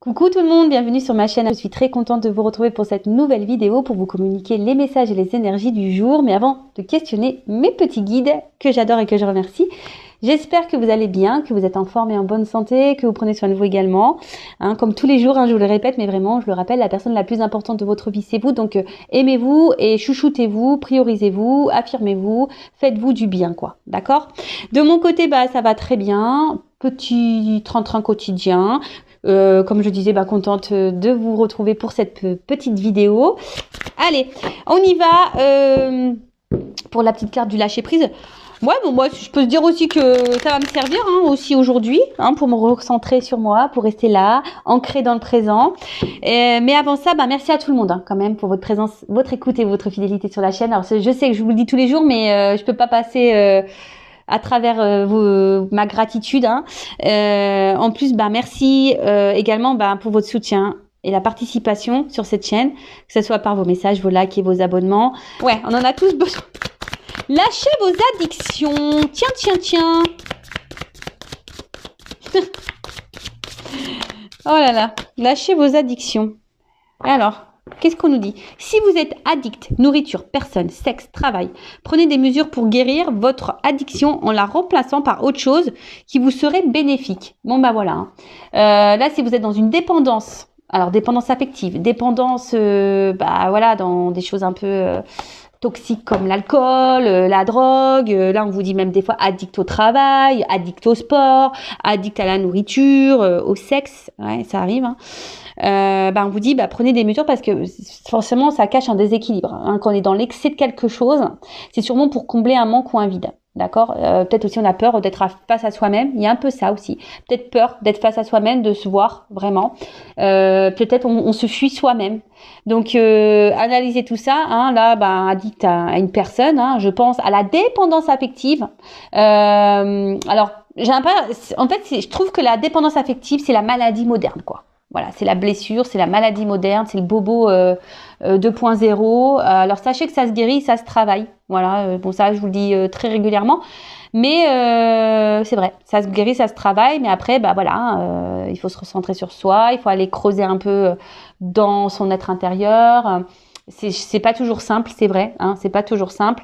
Coucou tout le monde, bienvenue sur ma chaîne. Je suis très contente de vous retrouver pour cette nouvelle vidéo pour vous communiquer les messages et les énergies du jour. Mais avant de questionner mes petits guides que j'adore et que je remercie, j'espère que vous allez bien, que vous êtes en forme et en bonne santé, que vous prenez soin de vous également. Comme tous les jours, je vous le répète, mais vraiment, je le rappelle, la personne la plus importante de votre vie, c'est vous. Donc aimez-vous et chouchoutez-vous, priorisez-vous, affirmez-vous, faites-vous du bien, quoi. D'accord? De mon côté, ça va très bien. Petit train-train quotidien. Comme je disais, contente de vous retrouver pour cette petite vidéo. Allez, on y va pour la petite carte du lâcher prise. Ouais, bon, moi, je peux se dire aussi que ça va me servir aussi aujourd'hui, pour me recentrer sur moi, pour rester là, ancré dans le présent. Mais avant ça, donc tout le monde quand même pour votre présence, votre écoute et votre fidélité sur la chaîne. Alors, je sais que je vous le dis tous les jours, mais je peux pas passer à travers ma gratitude. En plus, merci également pour votre soutien et la participation sur cette chaîne, que ce soit par vos messages, vos likes et vos abonnements. Ouais, on en a tous besoin. Lâchez vos addictions. Tiens. Oh là là, lâchez vos addictions. Alors, qu'est-ce qu'on nous dit? Si vous êtes addict, nourriture, personne, sexe, travail, prenez des mesures pour guérir votre addiction en la remplaçant par autre chose qui vous serait bénéfique. Bon, voilà. Là, si vous êtes dans une dépendance, alors dépendance affective, dépendance, dans des choses un peu toxiques comme l'alcool, la drogue. Là, on vous dit même des fois addict au travail, addict au sport, addict à la nourriture, au sexe. Ouais, ça arrive. On vous dit prenez des mesures parce que forcément ça cache un déséquilibre. Quand on est dans l'excès de quelque chose, c'est sûrement pour combler un manque ou un vide. D'accord. Peut-être aussi on a peur d'être face à soi-même. Il y a un peu ça aussi. Peut-être peur d'être face à soi-même, de se voir vraiment. Peut-être on se fuit soi-même. Donc analysez tout ça. Addict à une personne. Je pense à la dépendance affective. Alors je trouve que la dépendance affective c'est la maladie moderne, quoi. Voilà, c'est la blessure, c'est la maladie moderne, c'est le bobo 2.0. Alors sachez que ça se guérit, ça se travaille. Voilà, ça je vous le dis très régulièrement. Mais c'est vrai, ça se guérit, ça se travaille. Mais après, il faut se recentrer sur soi, il faut aller creuser un peu dans son être intérieur. C'est pas toujours simple, c'est vrai, c'est pas toujours simple.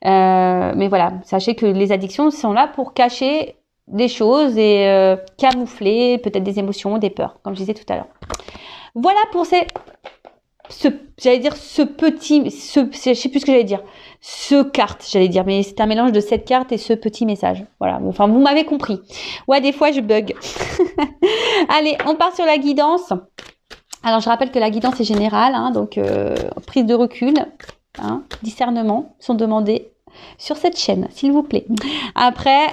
Mais voilà, sachez que les addictions sont là pour cacher des choses et camoufler peut-être des émotions, des peurs, comme je disais tout à l'heure. Voilà pour je sais plus ce que j'allais dire, mais c'est un mélange de cette carte et ce petit message. Voilà, vous m'avez compris. Ouais, des fois je bug. Allez, on part sur la guidance. Alors je rappelle que la guidance est générale, donc prise de recul, discernement sont demandés sur cette chaîne, s'il vous plaît. Après,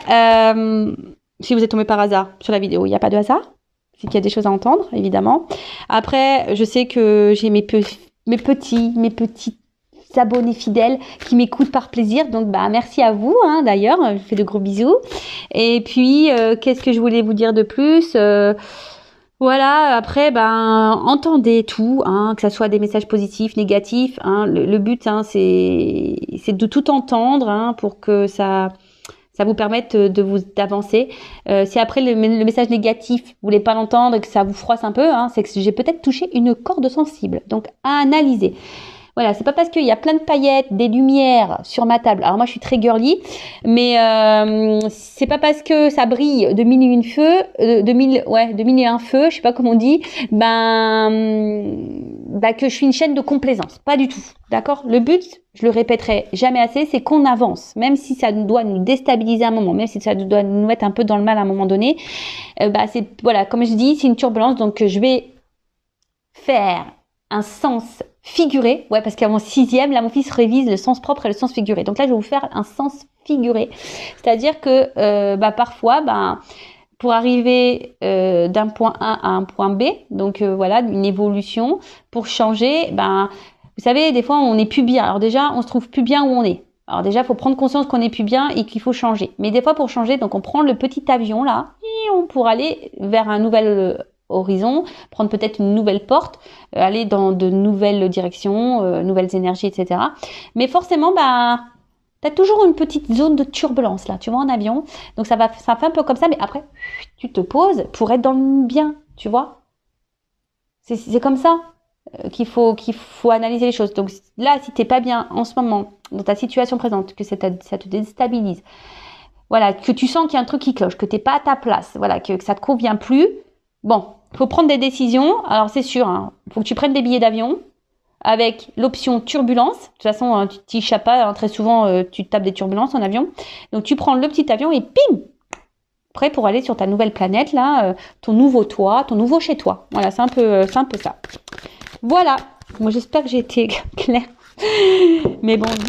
si vous êtes tombé par hasard sur la vidéo, il n'y a pas de hasard. C'est qu'il y a des choses à entendre, évidemment. Après, je sais que j'ai mes petits abonnés fidèles qui m'écoutent par plaisir. Donc, merci à vous, d'ailleurs. Je vous fais de gros bisous. Et puis, qu'est-ce que je voulais vous dire de plus voilà, après, entendez tout, que ça soit des messages positifs, négatifs. Le but, c'est de tout entendre, pour que ça vous permette d'avancer. Si après le message négatif, vous voulez pas l'entendre et que ça vous froisse un peu, c'est que j'ai peut-être touché une corde sensible. Donc, à analyser. Voilà, c'est pas parce qu'il y a plein de paillettes, des lumières sur ma table. Alors moi, je suis très girly, mais c'est pas parce que ça brille de mille et un feux, je sais pas comment on dit, que je suis une chaîne de complaisance. Pas du tout, d'accord? Le but, je le répéterai jamais assez, c'est qu'on avance, même si ça doit nous déstabiliser à un moment, même si ça doit nous mettre un peu dans le mal à un moment donné. Comme je dis, c'est une turbulence, donc je vais faire un sens figuré, parce qu'à mon 6e, là, mon fils révise le sens propre et le sens figuré. Donc là, je vais vous faire un sens figuré. C'est-à-dire que parfois, pour arriver d'un point A à un point B, donc une évolution, pour changer, vous savez, des fois, on n'est plus bien. Alors déjà, on se trouve plus bien où on est. Alors déjà, il faut prendre conscience qu'on n'est plus bien et qu'il faut changer. Mais des fois, pour changer, donc on prend le petit avion là, pour aller vers un nouvel horizon, prendre peut-être une nouvelle porte, aller dans de nouvelles directions, nouvelles énergies, etc. Mais forcément, t'as toujours une petite zone de turbulence là, tu vois, en avion. Donc ça fait un peu comme ça, mais après, tu te poses pour être dans le bien, tu vois. C'est comme ça qu'il faut analyser les choses. Donc là, si t'es pas bien en ce moment, dans ta situation présente, que ça te déstabilise, voilà, que tu sens qu'il y a un truc qui cloche, que t'es pas à ta place, voilà, que ça te convient plus, bon, faut prendre des décisions. Alors c'est sûr, hein, faut que tu prennes des billets d'avion avec l'option turbulence. De toute façon, tu t'échappes pas, hein, très souvent, tu tapes des turbulences en avion. Donc tu prends le petit avion et pim, prêt pour aller sur ta nouvelle planète, là, ton nouveau toi, ton nouveau chez toi. Voilà, c'est un peu ça. Voilà. Moi, j'espère que j'ai été claire. Mais bon, le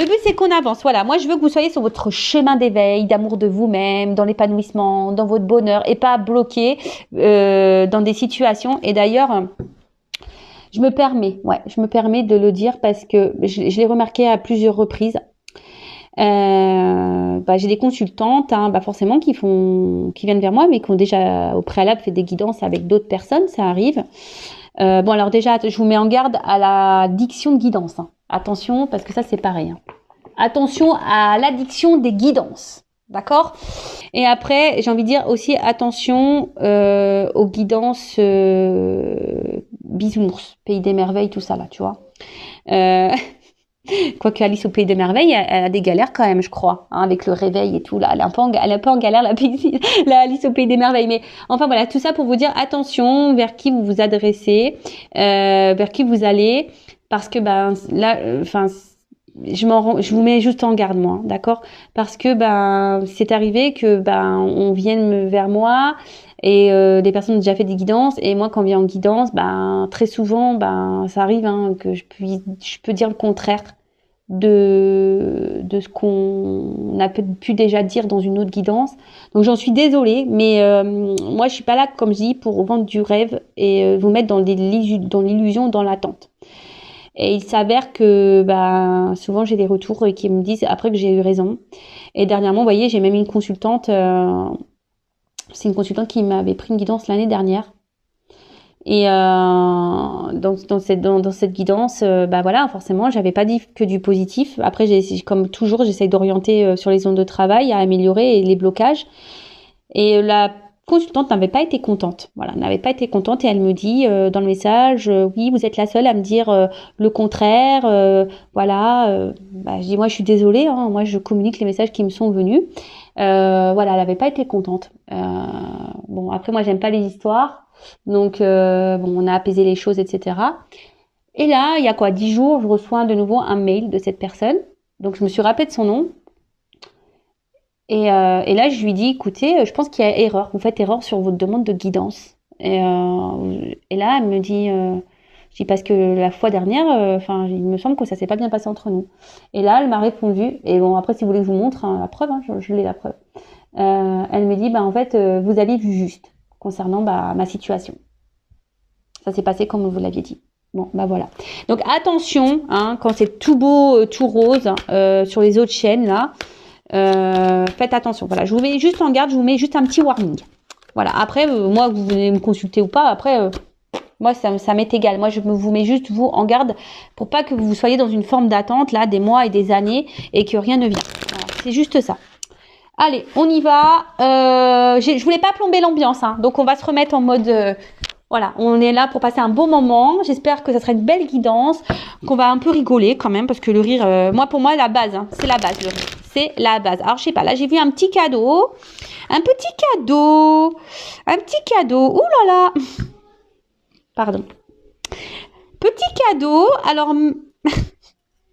but, c'est qu'on avance. Voilà. Moi, je veux que vous soyez sur votre chemin d'éveil, d'amour de vous-même, dans l'épanouissement, dans votre bonheur, et pas bloqué dans des situations. Et d'ailleurs, je me permets de le dire parce que je l'ai remarqué à plusieurs reprises. J'ai des consultantes, hein, forcément, qui viennent vers moi, mais qui ont déjà au préalable fait des guidances avec d'autres personnes, ça arrive. Alors déjà, je vous mets en garde à la diction de guidance. Hein. Attention, parce que ça, c'est pareil. Hein. Attention à l'addiction des guidances. D'accord ? Et après, j'ai envie de dire aussi attention aux guidances bisounours, Pays des merveilles, tout ça là, tu vois. Quoique Alice au Pays des merveilles, elle a des galères quand même, je crois, hein, avec le réveil et tout là. Elle est un peu en galère, la Alice au Pays des merveilles. Mais enfin voilà, tout ça pour vous dire attention vers qui vous vous adressez, vers qui vous allez, parce que je vous mets juste en garde moi, d'accord ? Parce que c'est arrivé que on vienne vers moi. Et des personnes ont déjà fait des guidances, et moi quand on vient en guidance, très souvent ça arrive que je peux dire le contraire de ce qu'on a pu déjà dire dans une autre guidance. Donc j'en suis désolée, mais moi je suis pas là, comme je dis, pour vendre du rêve et vous mettre dans l'illusion, dans l'attente. Et il s'avère que souvent j'ai des retours qui me disent après que j'ai eu raison. Et dernièrement, vous voyez, j'ai même une consultante. C'est une consultante qui m'avait pris une guidance l'année dernière. Et dans cette guidance, voilà, forcément, j'avais pas dit que du positif. Après, comme toujours, j'essaye d'orienter sur les zones de travail, à améliorer les blocages. Et la consultante n'avait pas été contente. Voilà, n'avait pas été contente et elle me dit dans le message, oui, vous êtes la seule à me dire le contraire. Je dis moi, je suis désolée. Hein, moi, je communique les messages qui me sont venus. Elle avait pas été contente. Après moi j'aime pas les histoires, donc on a apaisé les choses, etc. Et là, il y a 10 jours, je reçois de nouveau un mail de cette personne. Donc je me suis rappelée de son nom. Et là, je lui dis, écoutez, je pense qu'il y a erreur. Vous faites erreur sur votre demande de guidance. Et là, elle me dit, je dis parce que la fois dernière, il me semble que ça s'est pas bien passé entre nous. Et là, elle m'a répondu. Et bon, après, si vous voulez que je vous montre la preuve, hein, je l'ai la preuve. Elle me dit, en fait, vous aviez vu juste concernant ma situation. Ça s'est passé comme vous l'aviez dit. Bon, voilà. Donc attention, hein, quand c'est tout beau, tout rose sur les autres chaînes là, faites attention. Voilà, je vous mets juste en garde, je vous mets juste un petit warning. Voilà. Après, moi, vous venez me consulter ou pas, après. Moi, ça m'est égal. Moi, je vous mets juste vous en garde pour pas que vous soyez dans une forme d'attente là, des mois et des années et que rien ne vient. Voilà, c'est juste ça. Allez, on y va. Je voulais pas plomber l'ambiance, hein, donc on va se remettre en mode. Voilà, on est là pour passer un bon moment. J'espère que ça sera une belle guidance, qu'on va un peu rigoler quand même, parce que le rire, pour moi, la base, hein, c'est la base, le rire. C'est la base. Alors, je sais pas, là, j'ai vu un petit cadeau. Un petit cadeau. Ouh là là. Pardon. Petit cadeau. Alors,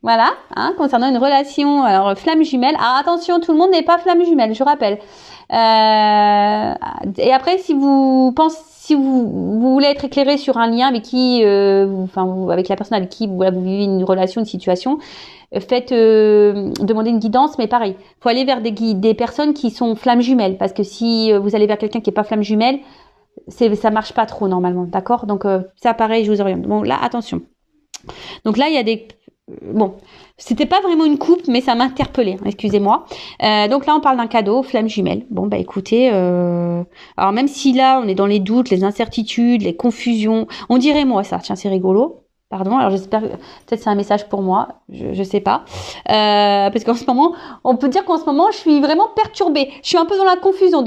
voilà, hein, concernant une relation, alors flamme jumelle. Alors attention, tout le monde n'est pas flamme jumelle, je rappelle. Et après, si vous voulez être éclairé sur un lien avec qui, avec la personne avec qui vous vivez une relation, une situation, faites demander une guidance, mais pareil, faut aller vers des personnes qui sont flammes jumelles, parce que si vous allez vers quelqu'un qui est pas flamme jumelle, ça marche pas trop normalement, d'accord? Donc ça, pareil, je vous oriente. Bon, là, attention. Donc là, il y a des c'était pas vraiment une coupe, mais ça m'a interpellée, excusez-moi. Donc là, on parle d'un cadeau, flamme jumelle. Bon, écoutez, alors même si là, on est dans les doutes, les incertitudes, les confusions, on dirait moi ça, tiens, c'est rigolo. Pardon, alors j'espère que peut-être c'est un message pour moi, je sais pas. Parce qu'en ce moment, on peut dire qu'en ce moment, je suis vraiment perturbée. Je suis un peu dans la confusion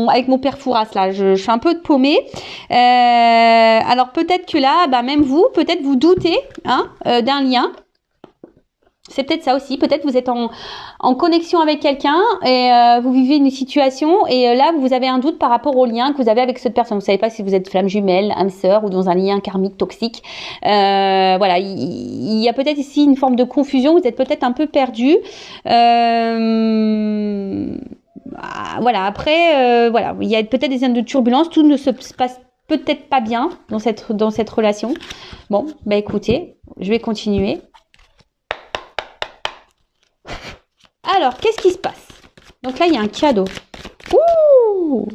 avec mon père Fouras là. Je suis un peu paumée. Alors peut-être que là, même vous, peut-être vous doutez d'un lien. C'est peut-être ça aussi. Peut-être vous êtes en connexion avec quelqu'un et vous vivez une situation et là vous avez un doute par rapport au lien que vous avez avec cette personne. Vous savez pas si vous êtes flamme jumelle, âme sœur ou dans un lien karmique toxique. Voilà, il y a peut-être ici une forme de confusion. Vous êtes peut-être un peu perdu. Voilà. Après, voilà, il y a peut-être des zones de turbulence. Tout ne se passe peut-être pas bien dans cette relation. Bon, écoutez, je vais continuer. Alors, qu'est-ce qui se passe? Donc là, il y a un cadeau. Ouh!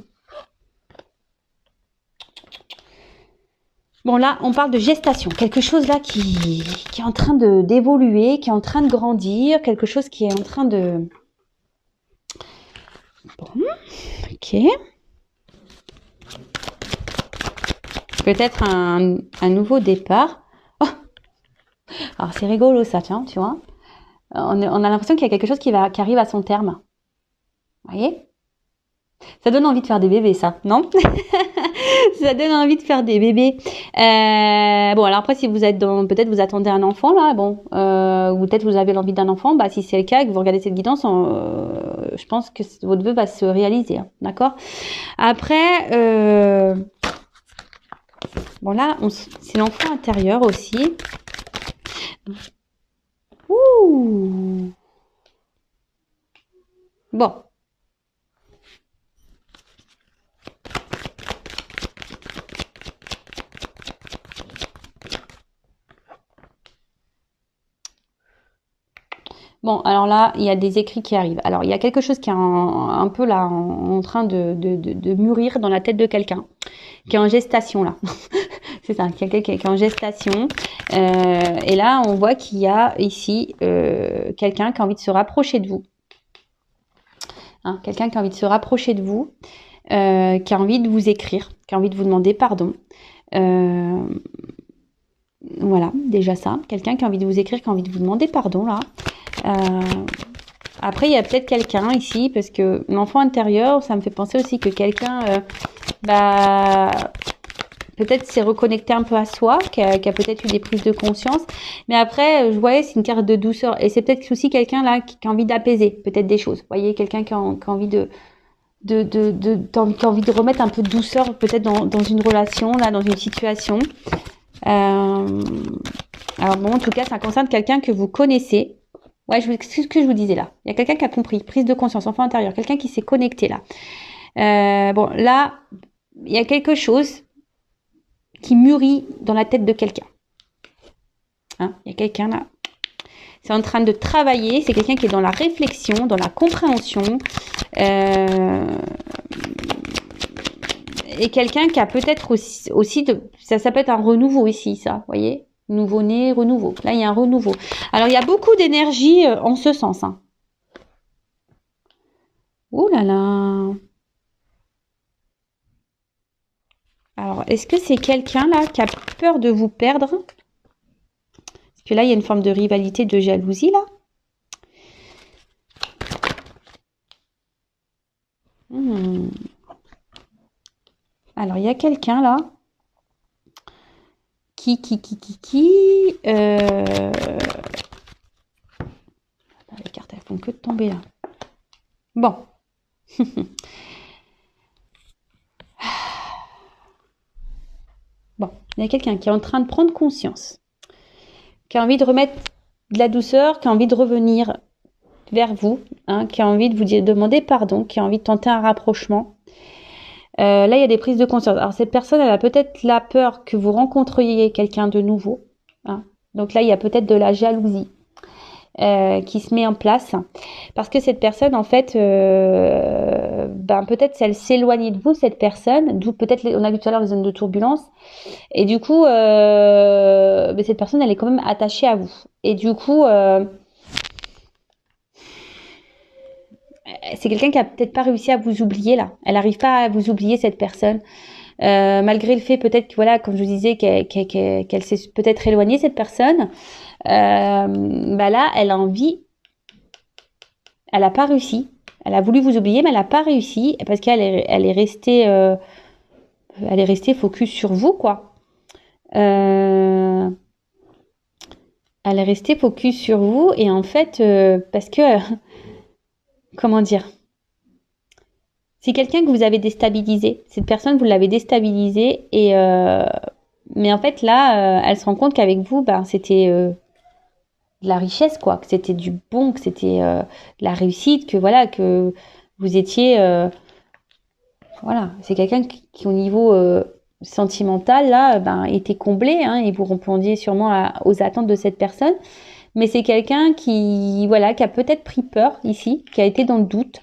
Bon, là, on parle de gestation. Quelque chose là qui est en train d'évoluer, qui est en train de grandir, quelque chose qui est en train de... Bon, ok. Peut-être un nouveau départ. Oh, alors, c'est rigolo ça, tiens, tu vois. On a l'impression qu'il y a quelque chose qui arrive à son terme. Vous voyez? Ça donne envie de faire des bébés, ça, non? Ça donne envie de faire des bébés. Bon, alors après, si vous êtes peut-être vous attendez un enfant, là, bon, ou peut-être vous avez l'envie d'un enfant, si c'est le cas et que vous regardez cette guidance, je pense que votre vœu va se réaliser, hein, d'accord? Après, bon là, c'est l'enfant intérieur aussi. Ouh! Bon. Bon, alors là, il y a des écrits qui arrivent. Alors, il y a quelque chose qui est un peu là, en train de mûrir dans la tête de quelqu'un, qui est en gestation là. C'est ça, quelqu'un qui est en gestation. Et là, on voit qu'il y a ici quelqu'un qui a envie de se rapprocher de vous. Hein, quelqu'un qui a envie de se rapprocher de vous, qui a envie de vous écrire, qui a envie de vous demander pardon. Voilà, déjà ça. Quelqu'un qui a envie de vous écrire, qui a envie de vous demander pardon, là. Après, il y a peut-être quelqu'un ici, parce que l'enfant intérieur, ça me fait penser aussi que quelqu'un, peut-être s'est reconnecté un peu à soi, qui a peut-être eu des prises de conscience. Mais après, je voyais, c'est une carte de douceur. Et c'est peut-être aussi quelqu'un là qui a envie d'apaiser peut-être des choses. Vous voyez, quelqu'un qui a envie qui a envie de remettre un peu de douceur peut-être dans une relation, là, dans une situation. Alors bon, en tout cas, ça concerne quelqu'un que vous connaissez. Ouais, c'est ce que je vous disais là. Il y a quelqu'un qui a compris, prise de conscience, enfant intérieur, quelqu'un qui s'est connecté là. Bon, là, il y a quelque chose qui mûrit dans la tête de quelqu'un. Hein, il y a quelqu'un là. C'est en train de travailler. C'est quelqu'un qui est dans la réflexion, dans la compréhension. Et quelqu'un qui a peut-être aussi ça peut être un renouveau ici, ça, vous voyez, nouveau-né, renouveau. Là, il y a un renouveau. Alors, il y a beaucoup d'énergie en ce sens. Hein. Ouh là là. Alors, est-ce que c'est quelqu'un là qui a peur de vous perdre? Parce que là, il y a une forme de rivalité, de jalousie là. Alors, il y a quelqu'un là les cartes, elles font que de tomber là. Bon. Bon, il y a quelqu'un qui est en train de prendre conscience, qui a envie de remettre de la douceur, qui a envie de revenir vers vous, hein, qui a envie de vous demander pardon, qui a envie de tenter un rapprochement. Là, il y a des prises de conscience. Alors, cette personne, elle a peut-être la peur que vous rencontriez quelqu'un de nouveau. Hein. Donc là, il y a peut-être de la jalousie qui se met en place. Parce que cette personne, en fait, peut-être elle s'éloigne de vous, cette personne. D'où peut-être, on a vu tout à l'heure les zones de turbulence. Et du coup, cette personne, elle est quand même attachée à vous. Et du coup... c'est quelqu'un qui a peut-être pas réussi à vous oublier là. Elle n'arrive pas à vous oublier, cette personne. malgré le fait peut-être que voilà, comme je vous disais, qu'elle s'est peut-être éloignée cette personne, bah là, elle a envie, elle n'a pas réussi. Elle a voulu vous oublier, mais elle n'a pas réussi parce elle est restée focus sur vous, quoi. Elle est restée focus sur vous et en fait, parce que, comment dire, c'est quelqu'un que vous avez déstabilisé. Cette personne, vous l'avez déstabilisée et mais en fait là, elle se rend compte qu'avec vous, ben c'était de la richesse, quoi, que c'était du bon, que c'était de la réussite, que voilà, que vous étiez, voilà, c'est quelqu'un qui au niveau sentimental là, ben était comblé, hein, et vous répondiez sûrement aux attentes de cette personne. Mais c'est quelqu'un qui, voilà, qui a peut-être pris peur ici, qui a été dans le doute.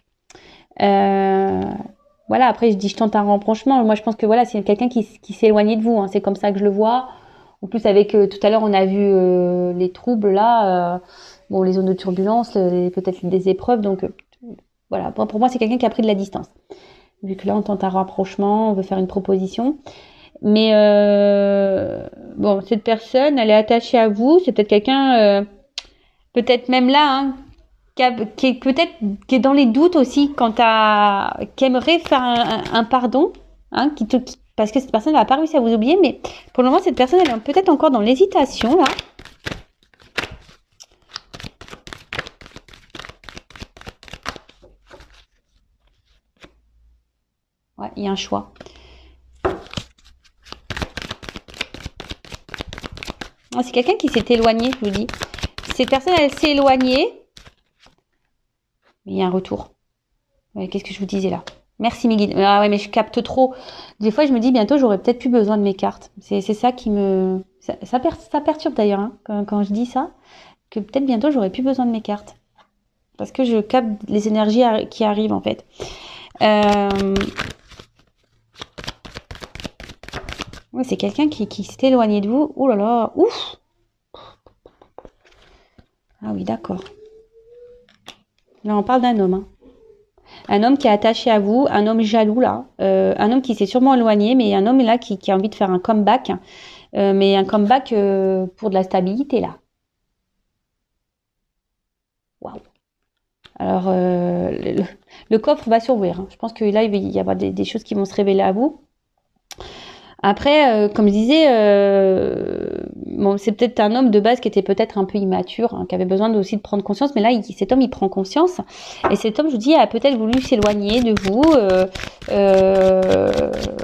Voilà, après je dis je tente un rapprochement. Moi je pense que voilà, c'est quelqu'un qui s'est éloigné de vous, hein. C'est comme ça que je le vois. En plus avec tout à l'heure on a vu les troubles là, bon les zones de turbulence, peut-être des épreuves. Donc voilà, pour moi c'est quelqu'un qui a pris de la distance. Vu que là on tente un rapprochement, on veut faire une proposition. Mais bon, cette personne, elle est attachée à vous. C'est peut-être quelqu'un, peut-être même là, hein, qui est peut-être qui est dans les doutes aussi qui aimerait faire un pardon, hein, parce que cette personne n'a pas réussi à vous oublier, mais pour le moment cette personne elle est peut-être encore dans l'hésitation là. Ouais, il y a un choix. C'est quelqu'un qui s'est éloigné, je vous dis. Cette personne elle s'est éloignée. Il y a un retour. Ouais, qu'est-ce que je vous disais là? Merci mes guides. Ah ouais, mais je capte trop. Des fois, je me dis bientôt, j'aurai peut-être plus besoin de mes cartes. C'est ça qui me... Ça perturbe d'ailleurs, hein, quand je dis ça, que peut-être bientôt, j'aurai plus besoin de mes cartes. Parce que je capte les énergies qui arrivent, en fait. Ouais, c'est quelqu'un qui s'est éloigné de vous. Oh là là, ouf! Ah oui, d'accord. Là, on parle d'un homme, hein. Un homme qui est attaché à vous, un homme jaloux là, un homme qui s'est sûrement éloigné, mais un homme là qui a envie de faire un comeback, mais un comeback pour de la stabilité là. Waouh. Alors le coffre va s'ouvrir, hein. Je pense que là il va y avoir des choses qui vont se révéler à vous. Après, comme je disais, bon, c'est peut-être un homme de base qui était peut-être un peu immature, hein, qui avait besoin aussi de prendre conscience. Mais là, cet homme, il prend conscience. Et cet homme, je vous dis, a peut-être voulu s'éloigner de vous.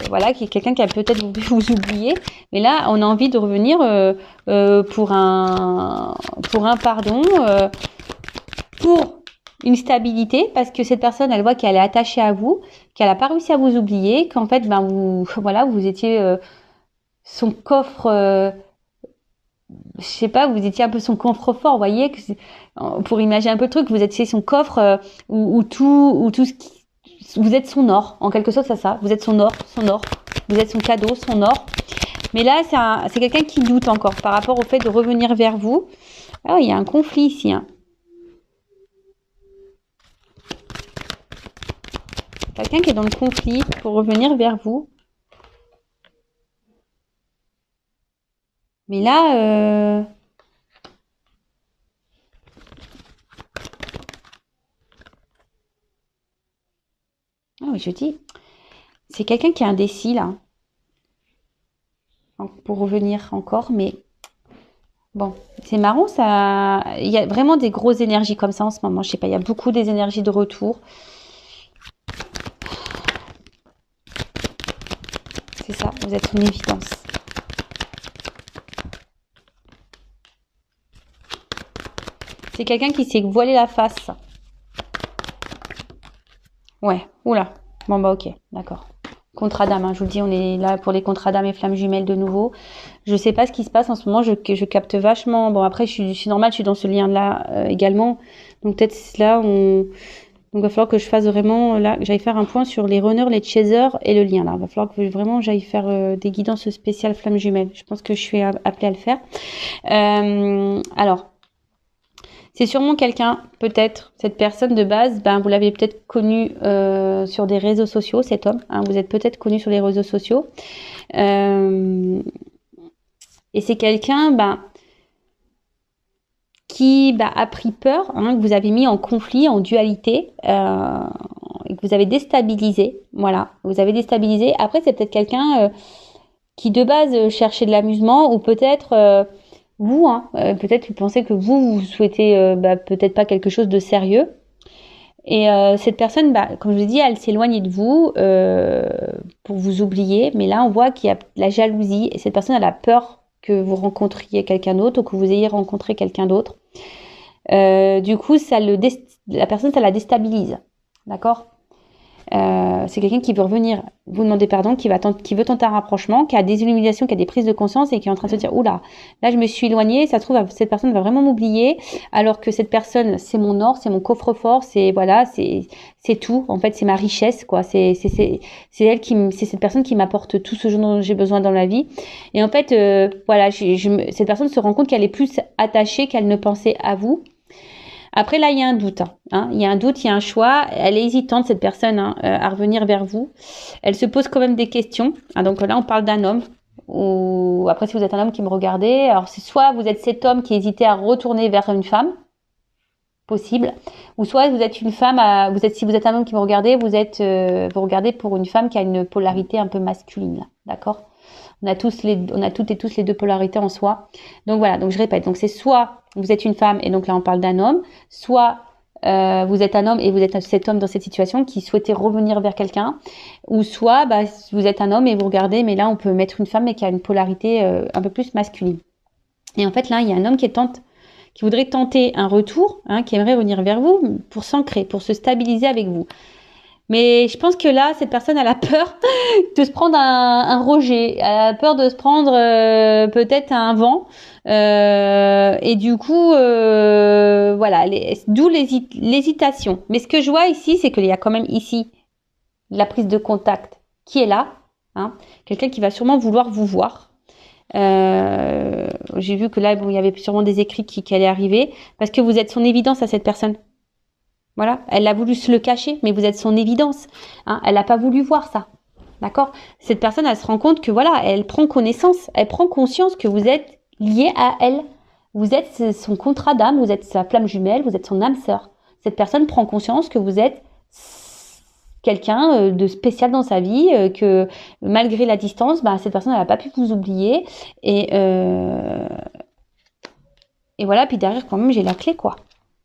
Voilà, qui est quelqu'un qui a peut-être voulu vous oublier. Mais là, on a envie de revenir pour un pardon, pour une stabilité, parce que cette personne, elle voit qu'elle est attachée à vous, qu'elle n'a pas réussi à vous oublier, qu'en fait, ben vous étiez son coffre, je sais pas, vous étiez un peu son coffre-fort, vous voyez, pour imaginer un peu le truc, vous étiez son coffre où tout ce qui, vous êtes son or, en quelque sorte, c'est ça, vous êtes son or, vous êtes son cadeau, son or. Mais là, c'est quelqu'un qui doute encore par rapport au fait de revenir vers vous. Ah, il y a un conflit ici, hein. Quelqu'un qui est dans le conflit pour revenir vers vous. Mais là, ah oui, je dis, c'est quelqu'un qui est indécis là. Pour revenir encore, mais bon, c'est marrant, ça. Il y a vraiment des grosses énergies comme ça en ce moment. Je sais pas, il y a beaucoup des énergies de retour. C'est ça, vous êtes une évidence. C'est quelqu'un qui s'est voilé la face. Ouais, oula. Bon bah ok, d'accord. Contrat d'âme, hein. Je vous le dis, on est là pour les contrats d'âme et flammes jumelles de nouveau. Je sais pas ce qui se passe en ce moment, je capte vachement. Bon après, je suis normale, je suis dans ce lien-là également. Donc peut-être là, donc il va falloir que je fasse vraiment, là, que j'aille faire un point sur les runners, les chasers et le lien là. Il va falloir que vraiment j'aille faire des guidances spéciales flammes jumelles. Je pense que je suis appelée à le faire. Alors, C'est sûrement quelqu'un, peut-être, cette personne de base, ben, vous l'avez peut-être connu sur des réseaux sociaux, cet homme. Hein, vous êtes peut-être connu sur les réseaux sociaux. Et c'est quelqu'un qui a pris peur, hein, que vous avez mis en conflit, en dualité, et que vous avez déstabilisé. Voilà, vous avez déstabilisé. Après, c'est peut-être quelqu'un qui, de base, cherchait de l'amusement, ou peut-être... vous, hein, peut-être vous pensez que vous souhaitez peut-être pas quelque chose de sérieux. Et cette personne, comme je vous ai dit, elle s'éloigne de vous pour vous oublier. Mais là, on voit qu'il y a la jalousie. Et cette personne, elle a peur que vous rencontriez quelqu'un d'autre ou que vous ayez rencontré quelqu'un d'autre. Du coup, la personne, ça la déstabilise. D'accord ? C'est quelqu'un qui veut revenir vous demander pardon, qui veut tenter un rapprochement, qui a des illuminations, qui a des prises de conscience et qui est en train de se dire oula, là je me suis éloignée, ça se trouve cette personne va vraiment m'oublier, alors que cette personne c'est mon or, c'est mon coffre-fort, c'est voilà, c'est tout, en fait c'est ma richesse quoi, c'est cette personne qui m'apporte tout ce dont j'ai besoin dans la vie. Et en fait voilà, cette personne se rend compte qu'elle est plus attachée qu'elle ne pensait à vous. Après, là, il y a un doute. Hein. Il y a un doute, il y a un choix. Elle est hésitante, cette personne, à revenir vers vous. Elle se pose quand même des questions. Hein, donc là, on parle d'un homme. Ou après, si vous êtes un homme qui me regardez, alors c'est soit vous êtes cet homme qui hésitait à retourner vers une femme, possible, ou soit vous êtes une femme, si vous êtes un homme qui me regardez, vous regardez pour une femme qui a une polarité un peu masculine. D'accord ? On a toutes et tous les deux polarités en soi. Donc voilà, donc je répète. Donc c'est soit vous êtes une femme et donc là on parle d'un homme, soit vous êtes un homme et vous êtes cet homme dans cette situation qui souhaitait revenir vers quelqu'un, ou soit vous êtes un homme et vous regardez, mais là on peut mettre une femme mais qui a une polarité un peu plus masculine. Et en fait là il y a un homme qui voudrait tenter un retour, hein, qui aimerait revenir vers vous pour s'ancrer, pour se stabiliser avec vous. Mais je pense que là, cette personne, elle a peur de se prendre un rejet. Elle a peur de se prendre peut-être un vent. Et du coup, voilà, d'où l'hésitation. Mais ce que je vois ici, c'est qu'il y a quand même ici la prise de contact qui est là. Hein, quelqu'un qui va sûrement vouloir vous voir. J'ai vu que là, il y avait sûrement des écrits qui allaient arriver. Parce que vous êtes son évidence à cette personne. Voilà, elle a voulu se le cacher, mais vous êtes son évidence. Hein, elle n'a pas voulu voir ça. D'accord ? Cette personne, elle se rend compte que voilà, elle prend connaissance, elle prend conscience que vous êtes lié à elle. Vous êtes son contrat d'âme, vous êtes sa flamme jumelle, vous êtes son âme sœur. Cette personne prend conscience que vous êtes quelqu'un de spécial dans sa vie, que malgré la distance, cette personne, elle n'a pas pu vous oublier. Et voilà, puis derrière, quand même, j'ai la clé, quoi.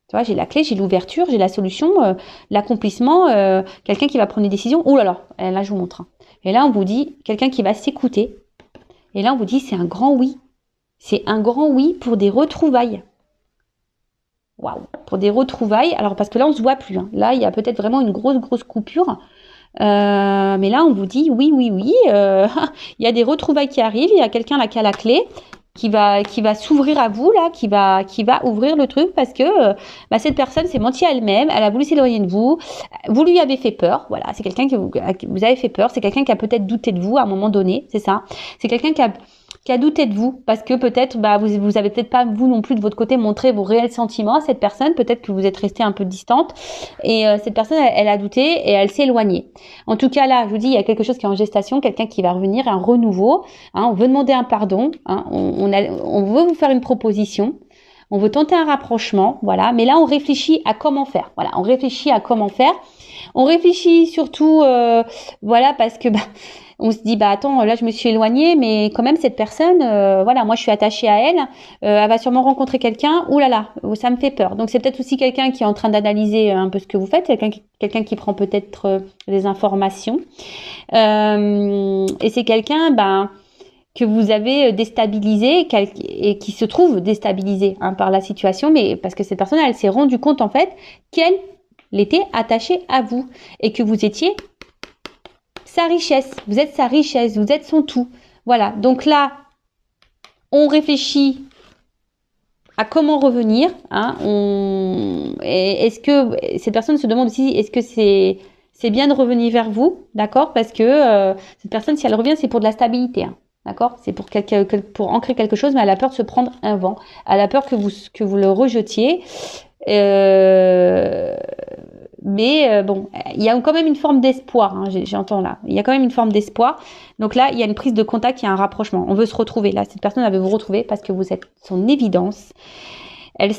Tu vois, j'ai la clé, j'ai l'ouverture, j'ai la solution, l'accomplissement, quelqu'un qui va prendre des décisions. Oh là là, je vous montre. Et là, on vous dit, quelqu'un qui va s'écouter. Et là, on vous dit, c'est un grand oui. C'est un grand oui pour des retrouvailles. Waouh, pour des retrouvailles. Alors, parce que là, on ne se voit plus. Hein. Là, il y a peut-être vraiment une grosse coupure. Mais là, on vous dit, oui. Il y a des retrouvailles qui arrivent. Il y a quelqu'un là qui a la clé. Qui va s'ouvrir à vous là, qui va ouvrir le truc parce que cette personne s'est mentie à elle-même, elle a voulu s'éloigner de vous, vous lui avez fait peur, voilà, c'est quelqu'un que vous avez fait peur, c'est quelqu'un qui a peut-être douté de vous à un moment donné, c'est ça, c'est quelqu'un qui a douté de vous parce que peut-être vous avez peut-être pas vous non plus de votre côté montré vos réels sentiments à cette personne, peut-être que vous êtes resté un peu distante et cette personne elle a douté et elle s'est éloignée. En tout cas là, je vous dis, il y a quelque chose qui est en gestation, quelqu'un qui va revenir, un renouveau, hein, on veut demander un pardon, hein, on veut vous faire une proposition. On veut tenter un rapprochement, voilà, mais là on réfléchit à comment faire. Voilà, on réfléchit à comment faire. On réfléchit surtout voilà parce que on se dit attends, là je me suis éloignée, mais quand même cette personne voilà, moi je suis attachée à elle, elle va sûrement rencontrer quelqu'un, ouh là là, ça me fait peur. Donc c'est peut-être aussi quelqu'un qui est en train d'analyser un peu ce que vous faites, quelqu'un qui prend peut-être des informations. Et c'est quelqu'un que vous avez déstabilisé et qui se trouve déstabilisé par la situation, mais parce que cette personne, elle s'est rendue compte en fait qu'elle était attachée à vous et que vous étiez sa richesse. Vous êtes sa richesse, vous êtes son tout. Voilà, donc là, on réfléchit à comment revenir. Hein, est-ce que cette personne se demande aussi, est-ce que c'est bien de revenir vers vous, d'accord ? Parce que cette personne, si elle revient, c'est pour de la stabilité. Hein. D'accord? C'est pour ancrer quelque chose, mais elle a peur de se prendre un vent. Elle a peur que vous le rejetiez. Bon, il y a quand même une forme d'espoir, hein, j'entends là. Il y a quand même une forme d'espoir. Donc là, il y a une prise de contact, il y a un rapprochement. On veut se retrouver. Là, cette personne, elle veut vous retrouver parce que vous êtes son évidence. Elle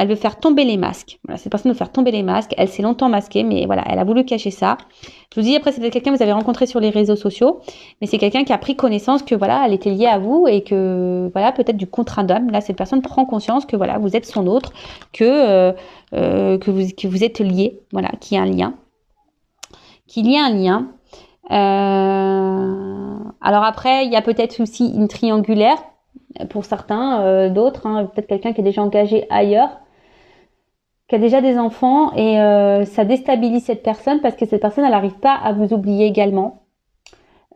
veut faire tomber les masques. Voilà, cette personne veut faire tomber les masques. Elle s'est longtemps masquée, mais voilà, elle a voulu cacher ça. Je vous dis, après, c'est peut-être quelqu'un que vous avez rencontré sur les réseaux sociaux, mais c'est quelqu'un qui a pris connaissance que voilà, elle était liée à vous et que voilà, peut-être du contrat d'âme. Là, cette personne prend conscience que voilà, vous êtes son autre, que vous êtes liés, voilà, qu'il y a un lien, alors après, il y a peut-être aussi une triangulaire. Pour certains, d'autres, hein, peut-être quelqu'un qui est déjà engagé ailleurs, qui a déjà des enfants et ça déstabilise cette personne parce que cette personne, elle n'arrive pas à vous oublier également.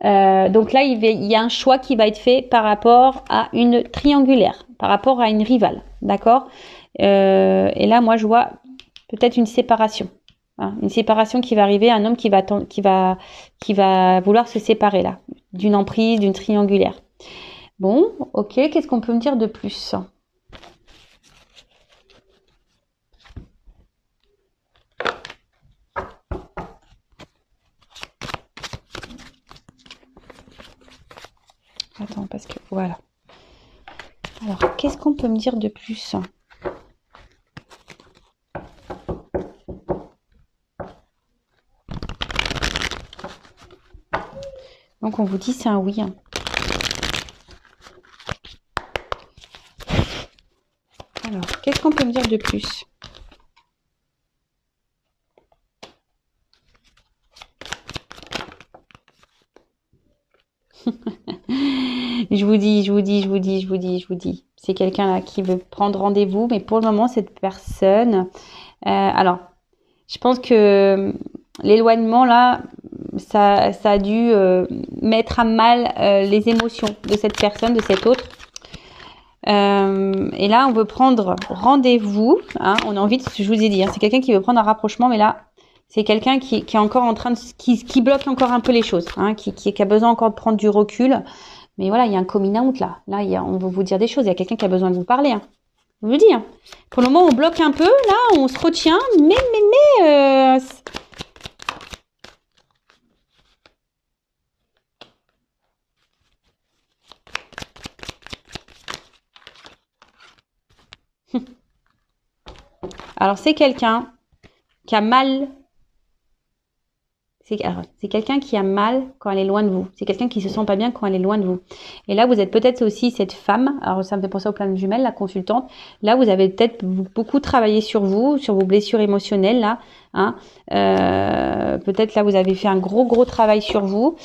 Donc là, il y a un choix qui va être fait par rapport à une triangulaire, par rapport à une rivale, d'accord? Et là, moi, je vois peut-être une séparation. Hein, une séparation qui va arriver, un homme qui va vouloir se séparer là, d'une emprise, d'une triangulaire. Bon, ok, qu'est-ce qu'on peut me dire de plus? Attends, parce que voilà. Alors, qu'est-ce qu'on peut me dire de plus? Donc, on vous dit c'est un oui. Hein. Alors, qu'est-ce qu'on peut me dire de plus? Je vous dis. C'est quelqu'un là qui veut prendre rendez-vous, mais pour le moment, cette personne... alors, je pense que l'éloignement là, ça a dû mettre à mal les émotions de cette personne, de cet autre. Et là, on veut prendre rendez-vous. Hein, on a envie de, je vous ai dit, hein, c'est quelqu'un qui veut prendre un rapprochement, mais là, c'est quelqu'un qui est encore en train de, qui bloque encore un peu les choses, hein, qui a besoin encore de prendre du recul. Mais voilà, il y a un coming out là. Là, on veut vous dire des choses. Il y a quelqu'un qui a besoin de vous parler. Hein. Je vous dis. Hein. Pour le moment, on bloque un peu. Là, on se retient. Mais. Alors, c'est quelqu'un qui a mal. C'est quelqu'un qui a mal quand elle est loin de vous. C'est quelqu'un qui se sent pas bien quand elle est loin de vous. Et là, vous êtes peut-être aussi cette femme. Alors, ça me fait penser au plan de jumelles, la consultante. Là, vous avez peut-être beaucoup travaillé sur vous, sur vos blessures émotionnelles, là. Hein. Peut-être là, vous avez fait un gros travail sur vous.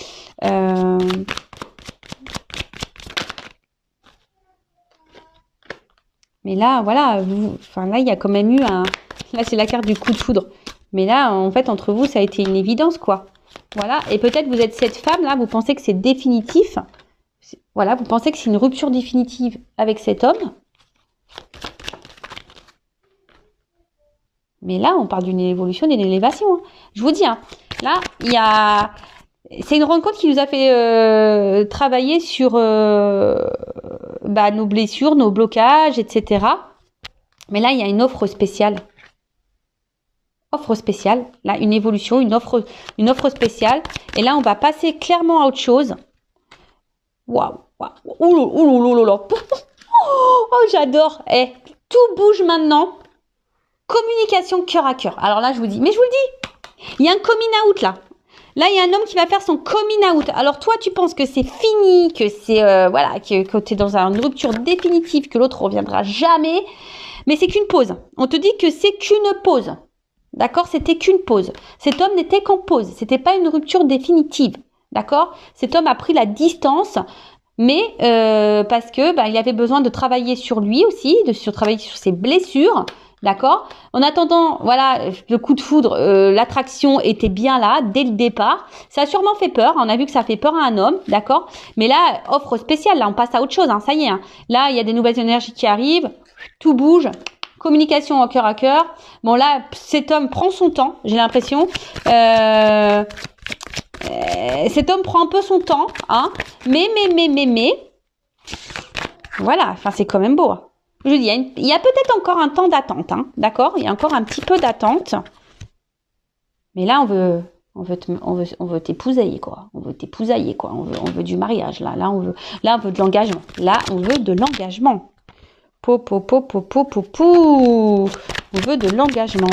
Mais là, voilà. Là, il y a quand même eu un... Là, c'est la carte du coup de foudre. Mais là, en fait, entre vous, ça a été une évidence, quoi. Voilà. Et peut-être vous êtes cette femme, là, vous pensez que c'est définitif. Voilà, vous pensez que c'est une rupture définitive avec cet homme. Mais là, on parle d'une évolution, d'une élévation. Hein. Je vous dis, hein, là, il y a... C'est une rencontre qui nous a fait travailler sur nos blessures, nos blocages, etc. Mais là, il y a une offre spéciale. Offre spéciale, là, une évolution, une offre spéciale. Et là, on va passer clairement à autre chose. Waouh, ouh. Oh, j'adore. Tout bouge maintenant. Communication cœur à cœur. Alors là, je vous dis, mais je vous le dis, il y a un coming out là. Là, il y a un homme qui va faire son coming out. Alors toi, tu penses que c'est fini, que c'est que tu es dans une rupture définitive, que l'autre reviendra jamais. Mais c'est qu'une pause. On te dit que c'est qu'une pause. D'accord? C'était qu'une pause. Cet homme n'était qu'en pause. C'était pas une rupture définitive. D'accord? Cet homme a pris la distance, mais parce que il avait besoin de travailler sur lui aussi, travailler sur ses blessures. D'accord? En attendant, voilà, le coup de foudre, l'attraction était bien là dès le départ. Ça a sûrement fait peur. On a vu que ça fait peur à un homme, d'accord? Mais là, offre spéciale. Là, on passe à autre chose. Hein, ça y est. Hein. Là, il y a des nouvelles énergies qui arrivent. Tout bouge. Communication en cœur à cœur. Bon là, cet homme prend son temps, j'ai l'impression. cet homme prend un peu son temps, hein, mais, voilà, enfin, c'est quand même beau. Hein. Je dis, il y a peut-être encore un temps d'attente, hein, d'accord? Il y a encore un petit peu d'attente. Mais là, on veut t'épousailler, quoi. On veut t'épousailler, quoi. On veut du mariage, là. Là, on veut de l'engagement. Là, on veut de l'engagement. On veut de l'engagement.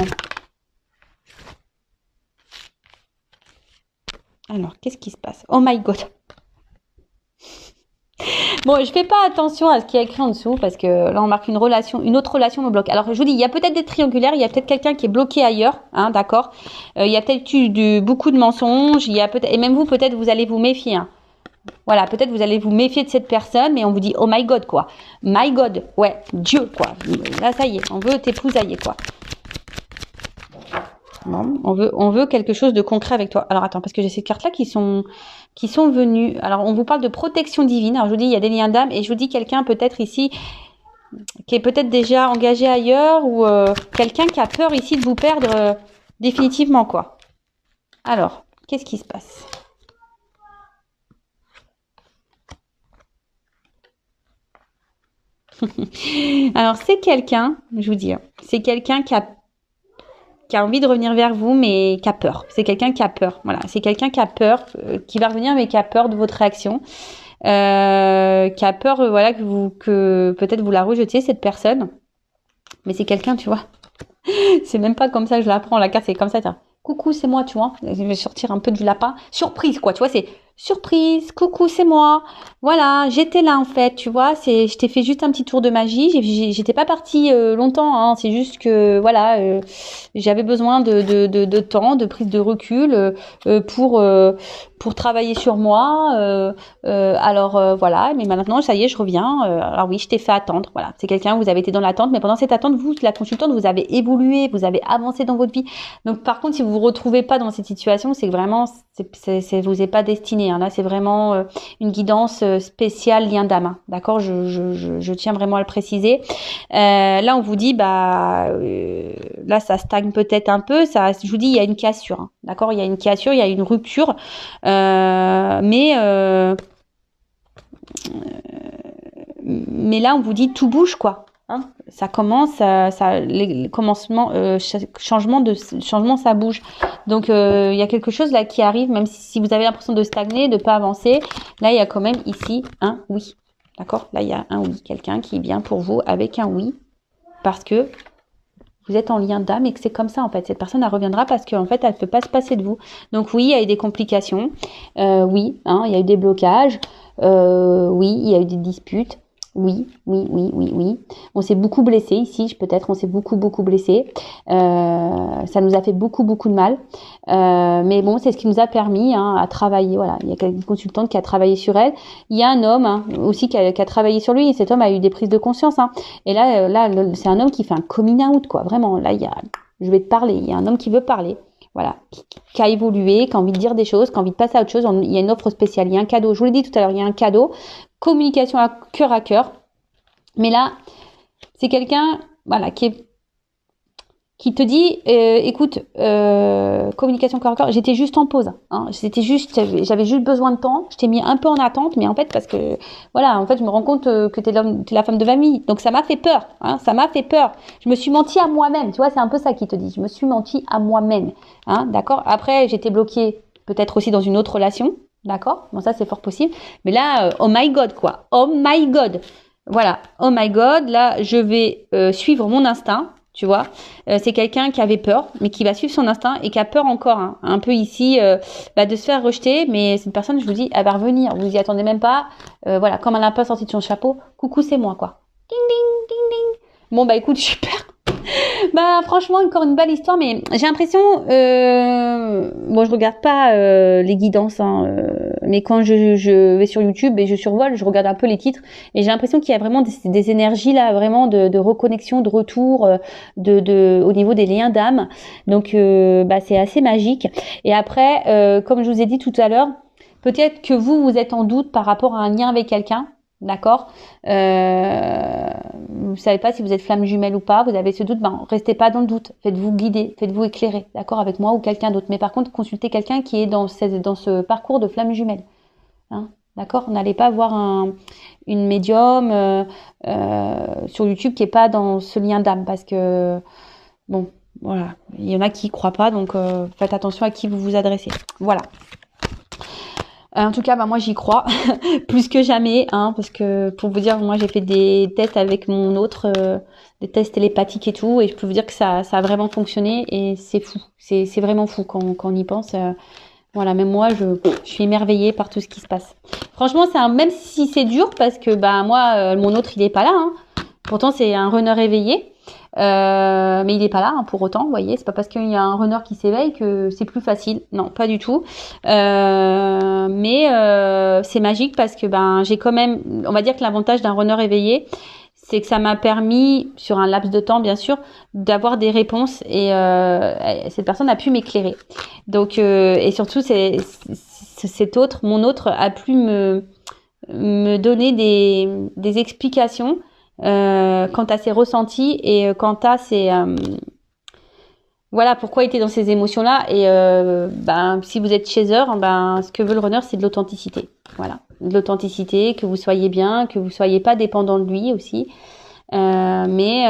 Alors, qu'est-ce qui se passe? Oh my God. Bon, je fais pas attention à ce qui est écrit en dessous parce que là, on marque une autre relation me bloque. Alors, je vous dis, il y a peut-être des triangulaires, il y a peut-être quelqu'un qui est bloqué ailleurs, hein, d'accord. Il y a peut-être eu beaucoup de mensonges, il y a peut-être, et même vous, peut-être, vous allez vous méfier. Hein. Voilà, peut-être vous allez vous méfier de cette personne, mais on vous dit, oh my God, quoi. My God, ouais, Dieu, quoi. Là, ça y est, on veut t'épousailler, quoi. Bon, on veut quelque chose de concret avec toi. Alors, attends, parce que j'ai ces cartes-là qui sont venues. Alors, on vous parle de protection divine. Alors, je vous dis, il y a des liens d'âme, et je vous dis quelqu'un peut-être ici qui est peut-être déjà engagé ailleurs, ou quelqu'un qui a peur ici de vous perdre définitivement, quoi. Alors, qu'est-ce qui se passe ? Alors, c'est quelqu'un, je vous dis, c'est quelqu'un qui a envie de revenir vers vous, mais qui a peur. C'est quelqu'un qui a peur. Voilà, c'est quelqu'un qui a peur, qui va revenir, mais qui a peur de votre réaction. Qui a peur, voilà, que peut-être vous la rejetez, cette personne. Mais c'est quelqu'un, tu vois. C'est même pas comme ça que je la prends, la carte, c'est comme ça. Coucou, c'est moi, tu vois. Je vais sortir un peu du lapin. Surprise, quoi, tu vois, c'est surprise, coucou, c'est moi. Voilà, j'étais là, en fait, tu vois. Je t'ai fait juste un petit tour de magie. J'étais pas partie longtemps, hein. C'est juste que, voilà, j'avais besoin de temps, de prise de recul pour travailler sur moi. Alors, voilà. Mais maintenant, ça y est, je reviens. Alors oui, je t'ai fait attendre. Voilà, c'est quelqu'un, vous avez été dans l'attente. Mais pendant cette attente, vous, la consultante, vous avez évolué, vous avez avancé dans votre vie. Donc, par contre, si vous vous retrouvez pas dans cette situation, c'est que vraiment, vous est pas destiné. Hein. Là, c'est vraiment une guidance spéciale lien d'âme. Hein. D'accord, je tiens vraiment à le préciser. Là, on vous dit, là, ça stagne peut-être un peu. Ça, je vous dis, il y a une cassure. Hein. D'accord, il y a une cassure, il y a une rupture. Mais là, on vous dit, tout bouge, quoi. Hein, ça commence, les commencements, changement, ça bouge. Donc il y a quelque chose là qui arrive, même si vous avez l'impression de stagner, de pas avancer. Là, il y a quand même ici un oui. D'accord ? Là, il y a un oui. Quelqu'un qui vient pour vous avec un oui, parce que vous êtes en lien d'âme et que c'est comme ça en fait. Cette personne, elle reviendra parce qu'en fait, elle ne peut pas se passer de vous. Donc oui, il y a eu des complications. Oui, hein, il y a eu des blocages. Oui, il y a eu des disputes. Oui. On s'est beaucoup blessé ici, peut-être. On s'est beaucoup blessé. Ça nous a fait beaucoup de mal. Mais bon, c'est ce qui nous a permis à travailler. Voilà, il y a une consultante qui a travaillé sur elle. Il y a un homme aussi qui a travaillé sur lui. Et cet homme a eu des prises de conscience. Et là, c'est un homme qui fait un coming out, quoi. Vraiment, là, je vais te parler. Il y a un homme qui veut parler. Voilà, qui a évolué, qui a envie de dire des choses, qui a envie de passer à autre chose. Il y a une offre spéciale, il y a un cadeau. Je vous l'ai dit tout à l'heure, il y a un cadeau. Communication à cœur. Mais là, c'est quelqu'un, voilà, qui te dit, écoute, communication cœur à cœur, j'étais juste en pause. Hein, j'avais juste besoin de temps. Je t'ai mis un peu en attente, mais en fait, parce que, voilà, en fait, je me rends compte que t'es la femme de ma vie. Donc, ça m'a fait peur. Hein, ça m'a fait peur. Je me suis menti à moi-même. Tu vois, c'est un peu ça qui te dit. Je me suis menti à moi-même. Hein, d'accord ? Après, j'étais bloquée peut-être aussi dans une autre relation. D'accord ? Bon, ça, c'est fort possible. Mais là, oh my God, quoi. Oh my God. Voilà. Oh my God. Là, je vais suivre mon instinct. Tu vois, c'est quelqu'un qui avait peur, mais qui va suivre son instinct et qui a peur encore, un peu ici, de se faire rejeter. Mais cette personne, je vous dis, elle va revenir. Vous y attendez même pas. Voilà, comme elle n'a pas sorti de son chapeau, coucou, c'est moi, quoi. Ding, ding, ding, ding. Bon, écoute, super. Franchement, encore une belle histoire, mais j'ai l'impression, je regarde pas les guidances, mais quand je vais sur YouTube et je survole, je regarde un peu les titres, et j'ai l'impression qu'il y a vraiment des énergies là, vraiment de reconnexion, de retour, au niveau des liens d'âme. Donc, c'est assez magique. Et après, comme je vous ai dit tout à l'heure, peut-être que vous êtes en doute par rapport à un lien avec quelqu'un. d'accord. Vous savez pas si vous êtes flamme jumelle ou pas, vous avez ce doute, ben restez pas dans le doute, faites-vous guider, faites-vous éclairer, d'accord, avec moi ou quelqu'un d'autre. Mais par contre, consultez quelqu'un qui est dans ce parcours de flamme jumelle, hein, d'accord. N'allez pas voir une médium sur YouTube qui est pas dans ce lien d'âme, parce que bon, voilà, il y en a qui y croient pas, donc faites attention à qui vous vous adressez. Voilà. En tout cas, bah, moi j'y crois plus que jamais, hein, parce que pour vous dire, moi j'ai fait des tests avec mon autre, des tests télépathiques et tout, et je peux vous dire que ça a vraiment fonctionné, et c'est fou, c'est vraiment fou quand on y pense. Voilà, même moi je suis émerveillée par tout ce qui se passe. Franchement, même si c'est dur, parce que bah moi mon autre il est pas là, hein. Pourtant c'est un runner éveillé. Mais il est pas là, hein, pour autant, vous voyez, c'est pas parce qu'il y a un runner qui s'éveille que c'est plus facile, non, pas du tout. Mais c'est magique parce que ben j'ai quand même, on va dire que l'avantage d'un runner éveillé, c'est que ça m'a permis, sur un laps de temps bien sûr, d'avoir des réponses, et cette personne a pu m'éclairer. Donc et surtout mon autre a pu me donner des explications quant à ses ressentis, et quant à ses voilà, pourquoi il était dans ces émotions-là. Et ben si vous êtes chaser, ben ce que veut le runner, c'est de l'authenticité. Voilà, de l'authenticité, que vous soyez bien, que vous soyez pas dépendant de lui aussi, mais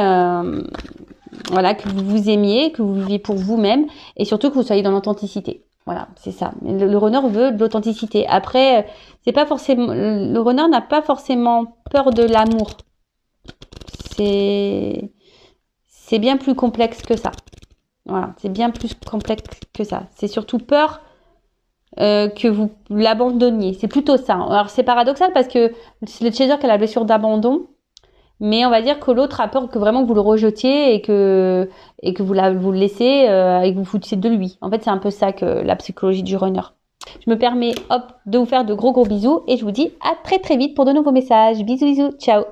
voilà, que vous vous aimiez, que vous viviez pour vous-même, et surtout que vous soyez dans l'authenticité. Voilà, c'est ça. Le runner veut de l'authenticité. Après, c'est pas forcément, le runner n'a pas forcément peur de l'amour. C'est bien plus complexe que ça. Voilà, c'est bien plus complexe que ça. C'est surtout peur que vous l'abandonniez. C'est plutôt ça. Alors c'est paradoxal parce que c'est le chaser qui a la blessure d'abandon, mais on va dire que l'autre a peur que vraiment vous le rejetiez, et que vous le laissez et que vous foutiez de lui. En fait, c'est un peu ça que la psychologie du runner. Je me permets de vous faire de gros bisous, et je vous dis à très très vite pour de nouveaux messages. Bisous, ciao.